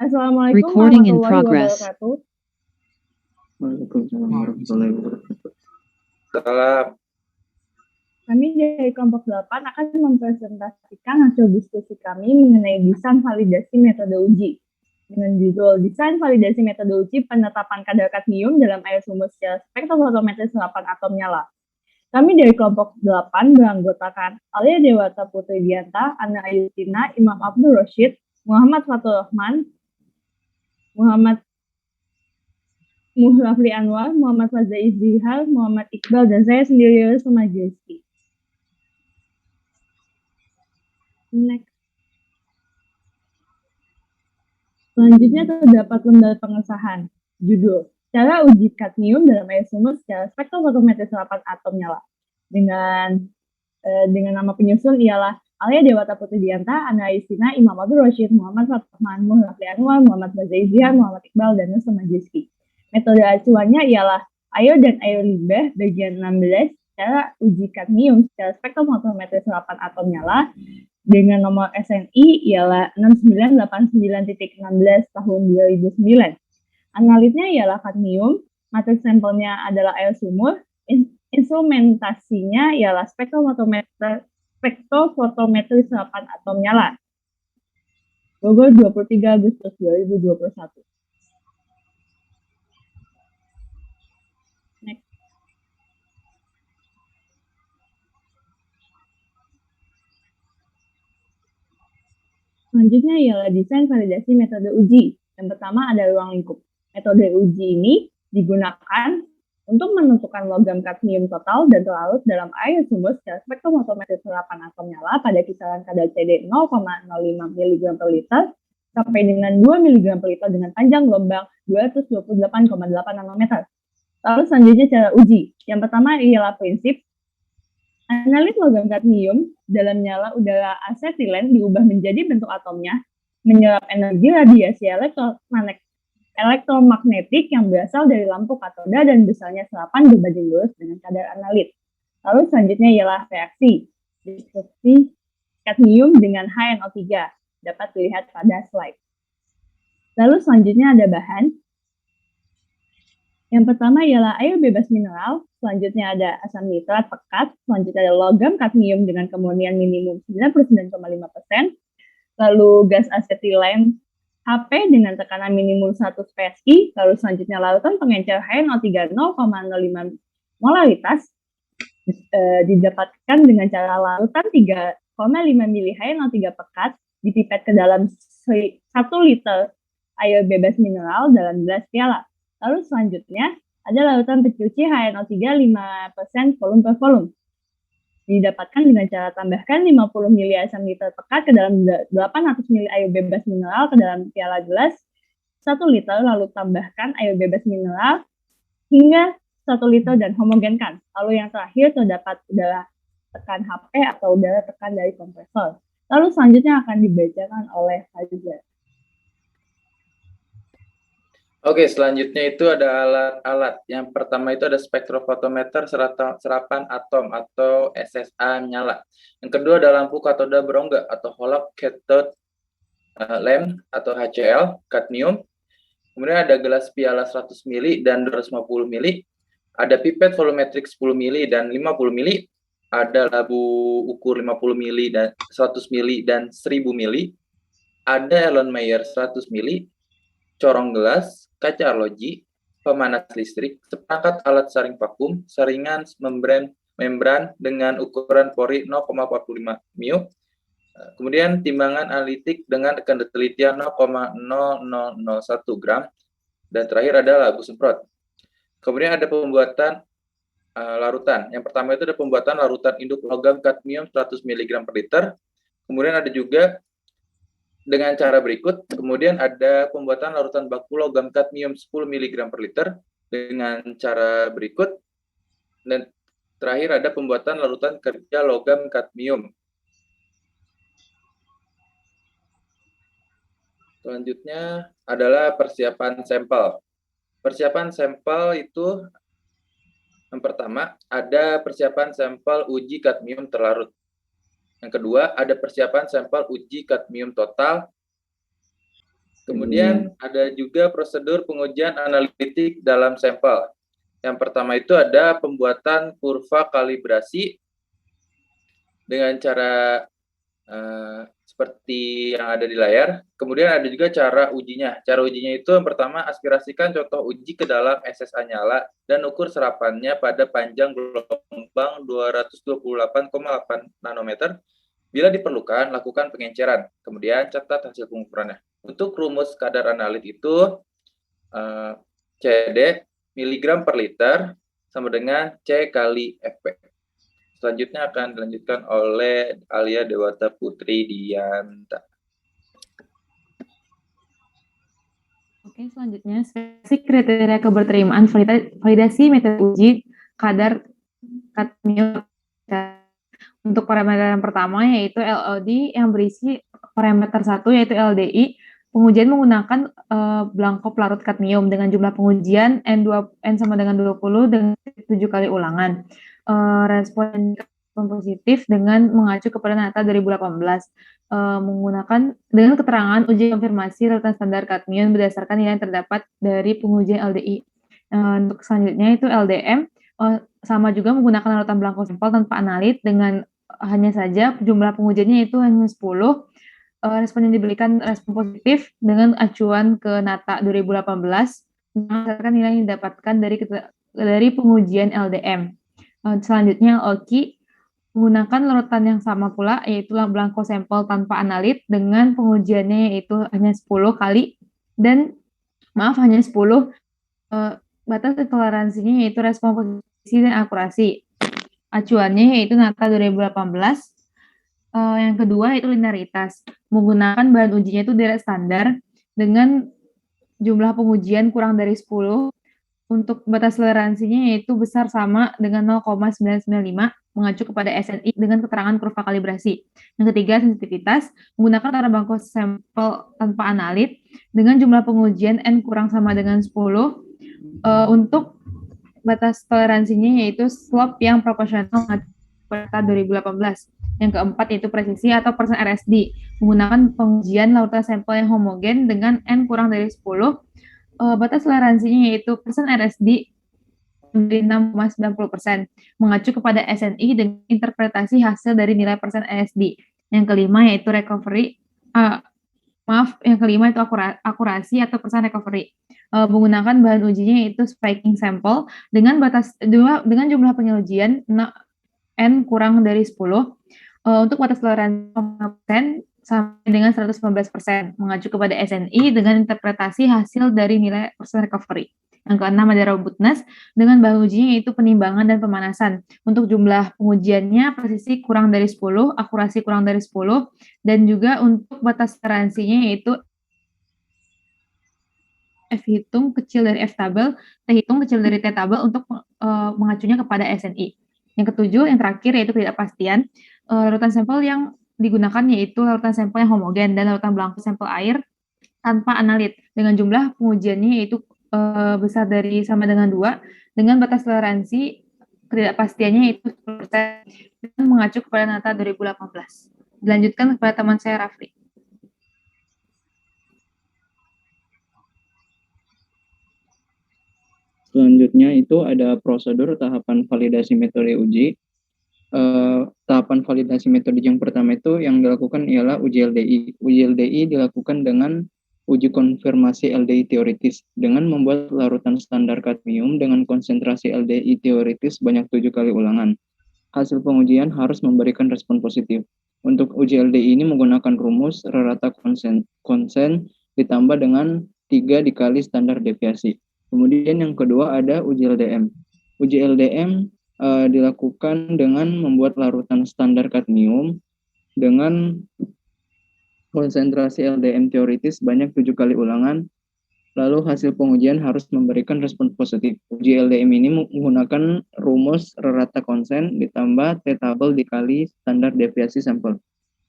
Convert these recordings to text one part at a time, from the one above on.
Assalamualaikum Recording in warahmatullahi progress. wabarakatuh. Waalaikumsalam warahmatullahi wabarakatuh. Salam. Kami dari kelompok 8 akan mempresentasikan hasil diskusi kami mengenai desain validasi metode uji. Dengan judul Desain Validasi Metode Uji Penetapan Kadar Kadmium dalam Air Sumur secara spektrofotometri serapan atom nyala. Kami dari kelompok 8 beranggotakan Alia Dewata Putri Dianta, Ana Ayutina, Imam Abdul Rashid, Muhammad Fatul Rahman, Muhammad Muhrafli Anwar, Muhammad Fazai Zihar, Muhammad Iqbal, dan saya sendiri Yusuf Majesti. Next. Selanjutnya terdapat lembar pengesahan. Judul, Cara Uji Kadmium dalam Air Sumur secara Spektrofotometri Serapan Atom Nyala. Dengan nama penyusun ialah Alia Dewata Putri Dianta, Ana Ayutina, Imam Abdul Rashid, Muhammad Fatul Rahman, Muhrafli Anwar, Muhammad Fazai Zihar, Muhammad Iqbal, dan Yusuf Majesti. Metode acuannya ialah air dan air limbah bagian 16, cara uji kadmium secara spektrofotometri serapan atom nyala dengan nomor SNI ialah 6989.16 tahun 2009. Analitnya ialah kadmium, matriks sampelnya adalah air sumur, instrumentasinya ialah spektrofotometri serapan atom nyala. Bogor 23 Agustus 2021. Selanjutnya ialah desain validasi metode uji. Yang pertama ada ruang lingkup. Metode uji ini digunakan untuk menentukan logam kadmium total dan terlarut dalam air sumur secara spektrofotometri serapan atom nyala pada kisaran kadar CD 0,05 mg per liter sampai dengan 2 mg per liter dengan panjang gelombang 228,8 nanometer. Lalu selanjutnya cara uji. Yang pertama ialah prinsip analis logam kadmium dalam nyala udara asetilen diubah menjadi bentuk atomnya, menyerap energi radiasi elektromagnetik yang berasal dari lampu katoda dan besarnya serapan berbanding lurus dengan kadar analit. Lalu selanjutnya ialah reaksi. Destruksi kadmium dengan HNO3 dapat dilihat pada slide. Lalu selanjutnya ada bahan. Yang pertama ialah air bebas mineral, selanjutnya ada asam nitrat pekat, selanjutnya ada logam kadmium dengan kemurnian minimum 99,5%, lalu gas asetilen HP dengan tekanan minimum 100 PSI, lalu selanjutnya larutan pengencer HNO3 0,05 molaritas didapatkan dengan cara larutan 3,5 mili HNO3 pekat dipipet ke dalam 1 liter air bebas mineral dalam gelas piala. Lalu selanjutnya ada larutan pencuci HNO3 5% volume per volume. Didapatkan dengan cara tambahkan 50 mili asam nitrat pekat ke dalam 800 mili air bebas mineral ke dalam piala gelas 1 liter, lalu tambahkan air bebas mineral hingga 1 liter dan homogenkan. Lalu yang terakhir terdapat udara tekan HP atau udara tekan dari kompresor. Lalu selanjutnya akan dibacakan oleh Fajar. Oke, selanjutnya itu ada alat-alat. Yang pertama itu ada spektrofotometer serapan atom atau SSA nyala. Yang kedua ada lampu katoda berongga atau Hollow Cathode Lamp atau HCL, kadmium. Kemudian ada gelas piala 100 mili dan 250 mili. Ada pipet volumetrik 10 mili dan 50 mili. Ada labu ukur 50 mili dan 100 mili dan 1000 mili. Ada Erlenmeyer 100 mili. Corong gelas, kaca arloji, pemanas listrik, seperangkat alat saring vakum, saringan membran dengan ukuran pori 0,45 μ, kemudian timbangan analitik dengan tekanan telitian 0,0001 gram, dan terakhir ada labu semprot. Kemudian ada pembuatan larutan. Yang pertama itu ada pembuatan larutan induk logam kadmium 100 mg per liter. Kemudian ada juga dengan cara berikut, kemudian ada pembuatan larutan baku logam kadmium 10 mg per liter dengan cara berikut, dan terakhir ada pembuatan larutan kerja logam kadmium. Selanjutnya adalah persiapan sampel. Persiapan sampel itu yang pertama ada persiapan sampel uji kadmium terlarut. Yang kedua, ada persiapan sampel uji kadmium total. Kemudian ada juga prosedur pengujian analitik dalam sampel. Yang pertama itu ada pembuatan kurva kalibrasi dengan cara seperti yang ada di layar. Kemudian ada juga cara ujinya. Cara ujinya itu yang pertama, aspirasikan contoh uji ke dalam SSA nyala dan ukur serapannya pada panjang gelombang 228,8 nanometer. Bila diperlukan, lakukan pengenceran. Kemudian catat hasil pengukurannya. Untuk rumus kadar analit itu CD miligram per liter sama dengan C kali FP. Selanjutnya akan dilanjutkan oleh Alia Dewata Putri Dianta. Oke, selanjutnya spesifikasi kriteria keberterimaan validasi metode uji kadar kadmium. Untuk parameter yang pertama yaitu LOD yang berisi parameter 1 yaitu LDI. Pengujian menggunakan belangko pelarut kadmium dengan jumlah pengujian N sama dengan 20 dengan 7 kali ulangan. Respon positif dengan mengacu kepada Nata 2018 menggunakan dengan keterangan uji konfirmasi larutan standar kadmium berdasarkan nilai yang terdapat dari pengujian LDI. Untuk selanjutnya itu LDM sama juga menggunakan larutan belangko sampel tanpa analit dengan hanya saja jumlah pengujiannya itu hanya 10. Respon yang diberikan respon positif dengan acuan ke Nata 2018 berdasarkan nilai yang didapatkan dari pengujian LDM. Selanjutnya OKI menggunakan larutan yang sama pula yaitu belangko sampel tanpa analit dengan pengujiannya yaitu hanya 10 kali dan hanya 10 batas toleransinya yaitu respon posisi dan akurasi. Acuannya yaitu Nata 2018. Yang kedua yaitu linearitas. Menggunakan bahan ujinya itu direct standar dengan jumlah pengujian kurang dari 10. Untuk batas toleransinya yaitu besar sama dengan 0,995 mengacu kepada SNI dengan keterangan kurva kalibrasi. Yang ketiga, sensitivitas menggunakan tara bangko sampel tanpa analit dengan jumlah pengujian N kurang sama dengan 10. Untuk batas toleransinya yaitu slope yang proporsional pada 2018. Yang keempat yaitu presisi atau persen RSD menggunakan pengujian larutan sampel yang homogen dengan N kurang dari 10. Batas toleransinya yaitu persen RSD 6,90% mengacu kepada SNI dengan interpretasi hasil dari nilai persen RSD. Yang kelima yaitu itu akurasi atau persen recovery. Menggunakan bahan ujinya yaitu spiking sample dengan jumlah pengujian N kurang dari 10. Untuk batas toleransi sampai dengan 115% mengacu kepada SNI dengan interpretasi hasil dari nilai persen recovery. Yang keenam ada robustness dengan bahan ujinya yaitu penimbangan dan pemanasan. Untuk jumlah pengujiannya presisi kurang dari 10, akurasi kurang dari 10, dan juga untuk batas toleransinya yaitu F hitung kecil dari F tabel, T hitung kecil dari T tabel untuk mengacunya kepada SNI. Yang ketujuh, yang terakhir yaitu ketidakpastian. Larutan sampel yang digunakan yaitu larutan sampel yang homogen dan larutan belangko sampel air tanpa analit dengan jumlah pengujiannya yaitu besar dari sama dengan 2 dengan batas toleransi ketidakpastiannya yaitu 10% dan mengacu kepada Nata 2018. Dilanjutkan kepada teman saya Rafli. Selanjutnya itu ada prosedur tahapan validasi metode uji. Tahapan validasi metode yang pertama itu yang dilakukan ialah uji LDI. Uji LDI dilakukan dengan uji konfirmasi LDI teoritis dengan membuat larutan standar kadmium dengan konsentrasi LDI teoritis sebanyak 7 kali ulangan. Hasil pengujian harus memberikan respon positif. Untuk uji LDI ini menggunakan rumus rata konsen ditambah dengan 3 dikali standar deviasi. Kemudian yang kedua ada uji LDM. Uji LDM dilakukan dengan membuat larutan standar kadmium dengan konsentrasi LDM teoritis sebanyak 7 kali ulangan, lalu hasil pengujian harus memberikan respon positif. Uji LDM ini menggunakan rumus rata konsen ditambah T-tabel dikali standar deviasi sampel.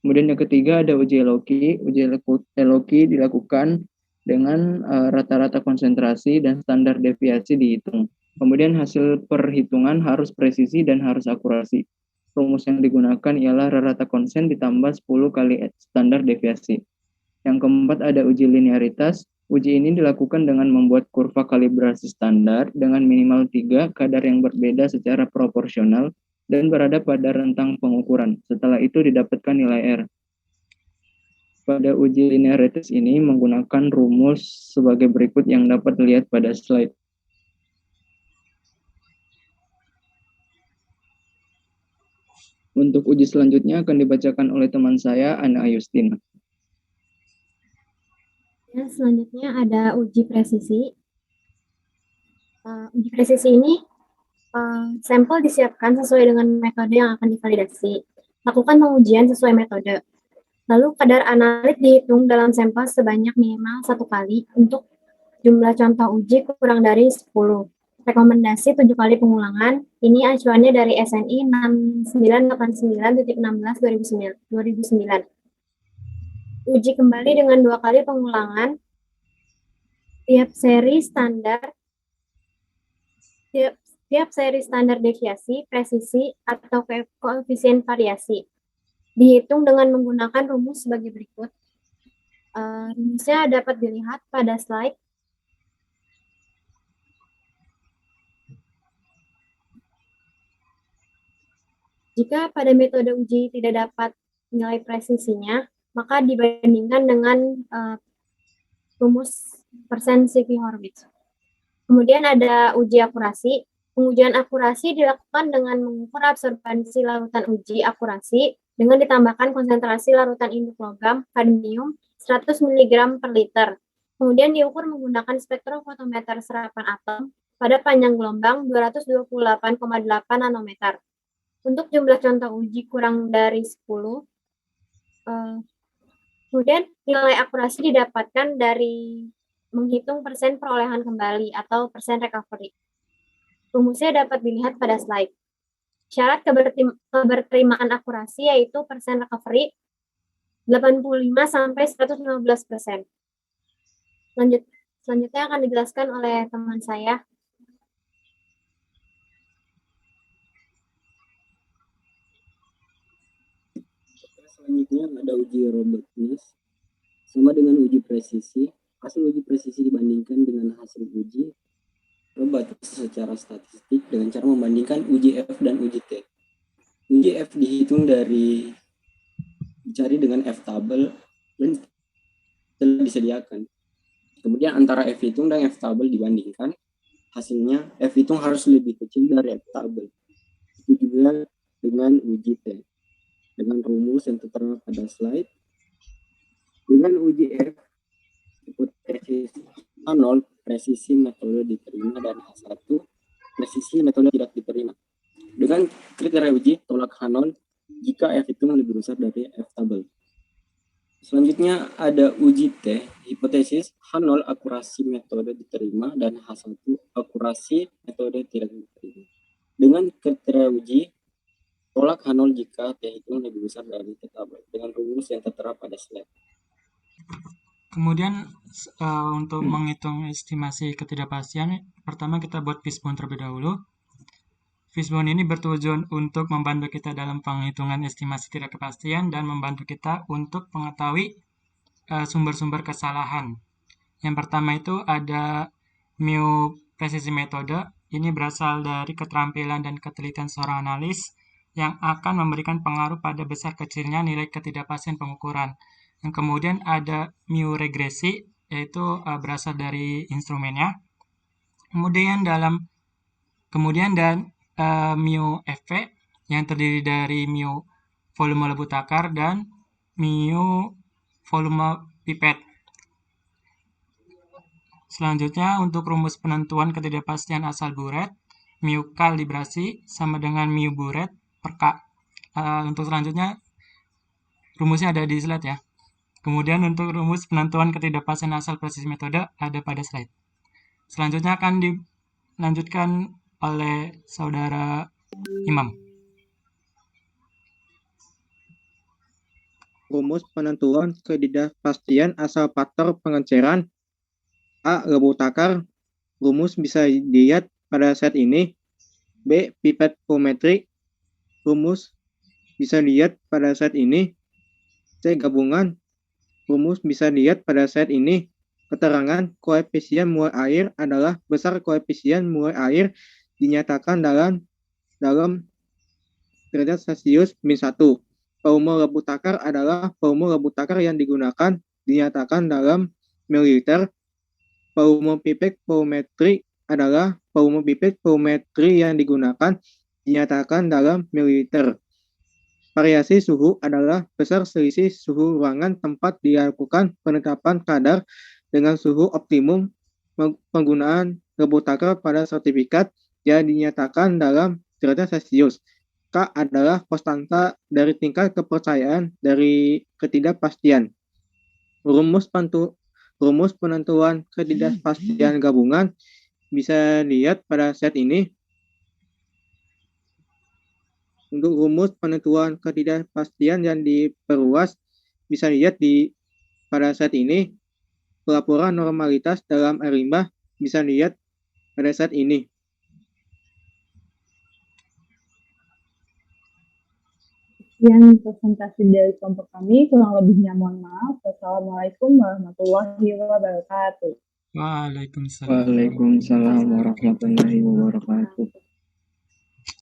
Kemudian yang ketiga ada uji LOKI. Uji LOKI dilakukan dengan rata-rata konsentrasi dan standar deviasi dihitung. Kemudian hasil perhitungan harus presisi dan harus akurasi. Rumus yang digunakan ialah rata konsen ditambah 10 kali standar deviasi. Yang keempat ada uji linearitas. Uji ini dilakukan dengan membuat kurva kalibrasi standar dengan minimal 3 kadar yang berbeda secara proporsional dan berada pada rentang pengukuran. Setelah itu didapatkan nilai R. Pada uji linearitas ini menggunakan rumus sebagai berikut yang dapat dilihat pada slide. Untuk uji selanjutnya akan dibacakan oleh teman saya, Ana Ayustina. Ya, selanjutnya ada uji presisi. Uji presisi ini sampel disiapkan sesuai dengan metode yang akan divalidasi. Lakukan pengujian sesuai metode. Lalu kadar analit dihitung dalam sampel sebanyak minimal 1 kali untuk jumlah contoh uji kurang dari 10. Rekomendasi 7 kali pengulangan. Ini acuannya dari SNI 6989.16/2009. Uji kembali dengan 2 kali pengulangan. Tiap seri standar deviasi, presisi, atau koefisien variasi. Dihitung dengan menggunakan rumus sebagai berikut. Rumusnya dapat dilihat pada slide. Jika pada metode uji tidak dapat nilai presisinya, maka dibandingkan dengan rumus persen CV Horwitz. Kemudian ada uji akurasi. Pengujian akurasi dilakukan dengan mengukur absorbansi larutan uji akurasi dengan ditambahkan konsentrasi larutan induk logam kadmium 100 mg per liter. Kemudian diukur menggunakan spektrofotometer serapan atom pada panjang gelombang 228,8 nanometer. Untuk jumlah contoh uji kurang dari 10, kemudian nilai akurasi didapatkan dari menghitung persen perolehan kembali atau persen recovery. Rumusnya dapat dilihat pada slide. Syarat keberterimaan akurasi yaitu persen recovery 85-115%. Selanjutnya akan dijelaskan oleh teman saya. Selanjutnya ada uji robustness. Sama dengan uji presisi, hasil uji presisi dibandingkan dengan hasil uji robustness secara statistik dengan cara membandingkan uji F dan uji T. Uji F dihitung dicari dengan F tabel yang telah disediakan. Kemudian antara F hitung dan F tabel dibandingkan, hasilnya F hitung harus lebih kecil dari F tabel. Itu juga dengan uji T. Dengan rumus yang tertera pada slide. Dengan uji F, hipotesis H0, presisi metode diterima, dan H1, presisi metode tidak diterima. Dengan kriteria uji, tolak H0 jika F itu lebih besar dari F tabel. Selanjutnya ada uji T, hipotesis H0 akurasi metode diterima, dan H1 akurasi metode tidak diterima. Dengan kriteria uji, tolak H0 jika T itu lebih besar dari T tabel, dengan rumus yang tertera pada slide. Kemudian untuk menghitung estimasi ketidakpastian, pertama kita buat fishbone terlebih dahulu. Fishbone ini bertujuan untuk membantu kita dalam penghitungan estimasi ketidakpastian dan membantu kita untuk mengetahui sumber-sumber kesalahan. Yang pertama itu ada mu presisi metode. Ini berasal dari keterampilan dan ketelitian seorang analis yang akan memberikan pengaruh pada besar kecilnya nilai ketidakpastian pengukuran. Yang kemudian ada mu regresi, yaitu berasal dari instrumennya. Kemudian mu FV yang terdiri dari mu volume lebu takar dan mu volume pipet. Selanjutnya untuk rumus penentuan ketidakpastian asal buret, mu kalibrasi sama dengan mu buret per K. Untuk selanjutnya rumusnya ada di slide ya. Kemudian untuk rumus penentuan ketidakpastian asal presisi metode ada pada slide. Selanjutnya akan dilanjutkan oleh saudara Imam. Rumus penentuan ketidakpastian asal faktor pengenceran A. Lebu takar. Rumus bisa dilihat pada slide ini. B. Pipet volumetrik. Rumus bisa dilihat pada slide ini. C. Gabungan Rumus bisa dilihat pada slide ini. Keterangan koefisien muat air adalah besar koefisien muat air dinyatakan dalam derajat Celcius -1. Volume lembu takar adalah volume lembu takar yang digunakan dinyatakan dalam mililiter. Volume pipet volumetri adalah volume pipet volumetri yang digunakan dinyatakan dalam mililiter. Variasi suhu adalah besar selisih suhu ruangan tempat dilakukan penetapan kadar dengan suhu optimum penggunaan lembu takar pada sertifikat yang dinyatakan dalam derajat Celcius. K adalah konstanta dari tingkat kepercayaan dari ketidakpastian. Rumus penentuan ketidakpastian gabungan bisa dilihat pada slide ini. Untuk rumus penentuan ketidakpastian yang diperluas bisa dilihat pada slide ini. Pelaporan normalitas dalam air limbah bisa dilihat pada slide ini. Sekian presentasi dari kelompok kami, kurang lebihnya mohon maaf. Wassalamualaikum warahmatullahi wabarakatuh. Waalaikumsalam. Waalaikumsalam warahmatullahi wabarakatuh.